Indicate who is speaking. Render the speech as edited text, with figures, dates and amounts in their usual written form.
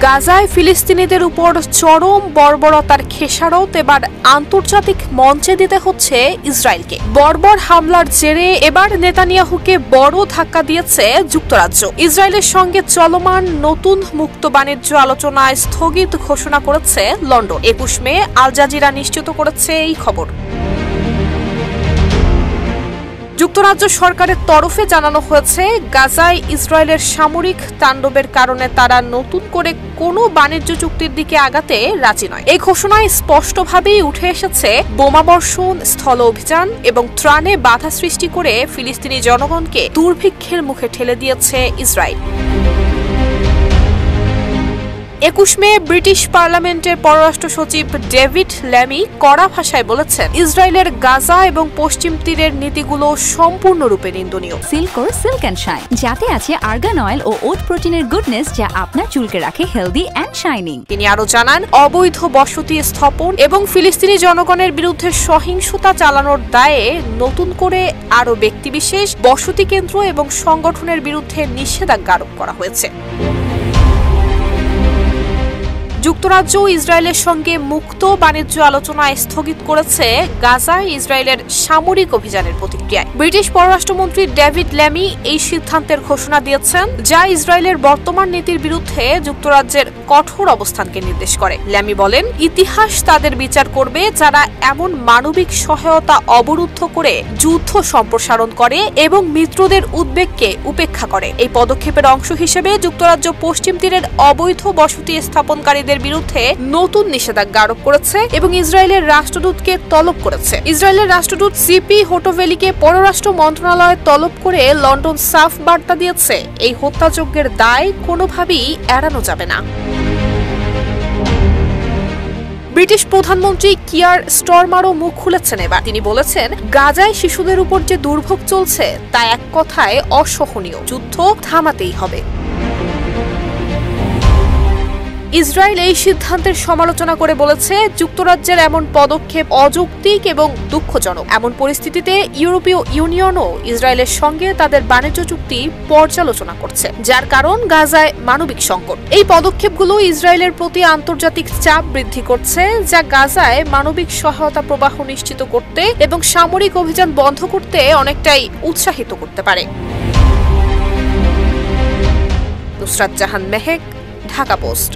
Speaker 1: গাজায় ফিলিস্তিনিদের উপর চরম বর্বরতার খেসারত এবার আন্তর্জাতিক মঞ্চে দিতে হচ্ছে ইসরায়েলকে। বর্বর হামলার জেরে এবার নেতানিয়াহুকে বড় ধাক্কা দিয়েছে যুক্তরাজ্য। ইসরায়েলের সঙ্গে চলমান নতুন মুক্ত বাণিজ্য আলোচনায় স্থগিত ঘোষণা করেছে লন্ডন। 21 মে আল জাজিরা নিশ্চিত করেছে এই খবর। যুক্তরাজ্য সরকারের তরফে জানানো হয়েছে, গাজায় ইসরায়েলের সামরিক তাণ্ডবের কারণে তারা নতুন করে কোনো বাণিজ্য চুক্তির দিকে আগাতে রাজি নয়। এই ঘোষণায় স্পষ্টভাবেই উঠে এসেছে বোমাবর্ষণ, স্থল অভিযান এবং ত্রাণে বাধা সৃষ্টি করে ফিলিস্তিনি জনগণকে দুর্ভিক্ষের মুখে ঠেলে দিয়েছে ইসরায়েল। 21 মে ব্রিটিশ পার্লামেন্টের পররাষ্ট্র সচিব ডেভিড ল্যামি কড়া ভাষায় বলেছেন, ইসরায়েলের গাজা এবং পশ্চিম তীরের নীতিগুলো সম্পূর্ণরূপে নিন্দনীয়।
Speaker 2: সিল্কোর সিল্ক অ্যান্ড শাইন, যাতে আছে আর্গান অয়েল ও ওট প্রোটিনের গুডনেস, যা আপনার চুলকে রাখে হেলদি অ্যান্ড শাইনিং।
Speaker 1: তিনি আরো জানান, অবৈধ বসতি স্থাপন এবং ফিলিস্তিনি জনগণের বিরুদ্ধে সহিংসতা চালানোর দায়ে নতুন করে আরো ব্যক্তিবিশেষ, বসতি কেন্দ্র এবং সংগঠনের বিরুদ্ধে নিষেধাজ্ঞা আরোপ করা হয়েছে। যুক্তরাজ্য ইসরায়েলের সঙ্গে মুক্ত বাণিজ্য আলোচনায় স্থগিত করেছে গাজায় ইসরায়েলের সামরিক অভিযানের প্রতিক্রিয়ায়। ব্রিটিশ পররাষ্ট্রমন্ত্রী ডেভিড ল্যামি এই সিদ্ধান্তের ঘোষণা দিয়েছেন, যা ইসরায়েলের বর্তমান নীতির বিরুদ্ধে যুক্তরাজ্যের কঠোর অবস্থানকে নির্দেশ করে। ল্যামি বলেন, ইতিহাস তাদের বিচার করবে যারা এমন মানবিক সহায়তা অবরুদ্ধ করে যুদ্ধ সম্প্রসারণ করে এবং মিত্রদের উদ্বেগকে উপেক্ষা করে। এই পদক্ষেপের অংশ হিসেবে যুক্তরাজ্য পশ্চিম তীরের অবৈধ বসতি স্থাপনকারীদের বিরুদ্ধে নতুন নিষেধাজ্ঞা আরোপ করেছে এবং ইসরায়েলের রাষ্ট্রদূতকে তলব করেছে। ইসরায়েলের রাষ্ট্রদূত সিপি হোটোভেলিকে পররাষ্ট্র মন্ত্রণালয়ে তলব করে লন্ডন সাফ বার্তা দিয়েছে, এই হত্যাযজ্ঞের দায় কোনোভাবেই এড়ানো যাবে না। ব্রিটিশ প্রধানমন্ত্রী কিয়ার স্টারমারও মুখ খুলেছেন এবার। তিনি বলেছেন, গাজায় শিশুদের উপর যে দুর্ভোগ চলছে তা এক কথায় অসহনীয়, যুদ্ধ থামাতেই হবে। ইসরায়েল এই সিদ্ধান্তের সমালোচনা করে বলেছে, যুক্তরাজ্যের এমন পদক্ষেপ অযৌক্তিক এবং দুঃখজনক। এমন পরিস্থিতিতে ইউরোপীয় ইউনিয়নও ইসরায়েলের সঙ্গে তাদের বাণিজ্য চুক্তি পর্যালোচনা করছে, যার কারণ গাজায় মানবিক সংকট। এই পদক্ষেপগুলো ইসরায়েলের প্রতি আন্তর্জাতিক চাপ বৃদ্ধি করছে, যা গাজায় মানবিক সহায়তা প্রবাহ নিশ্চিত করতে এবং সামরিক অভিযান বন্ধ করতে অনেকটাই উৎসাহিত করতে পারে। নুসরাত জাহান মেহেক, ঢাকা পোস্ট।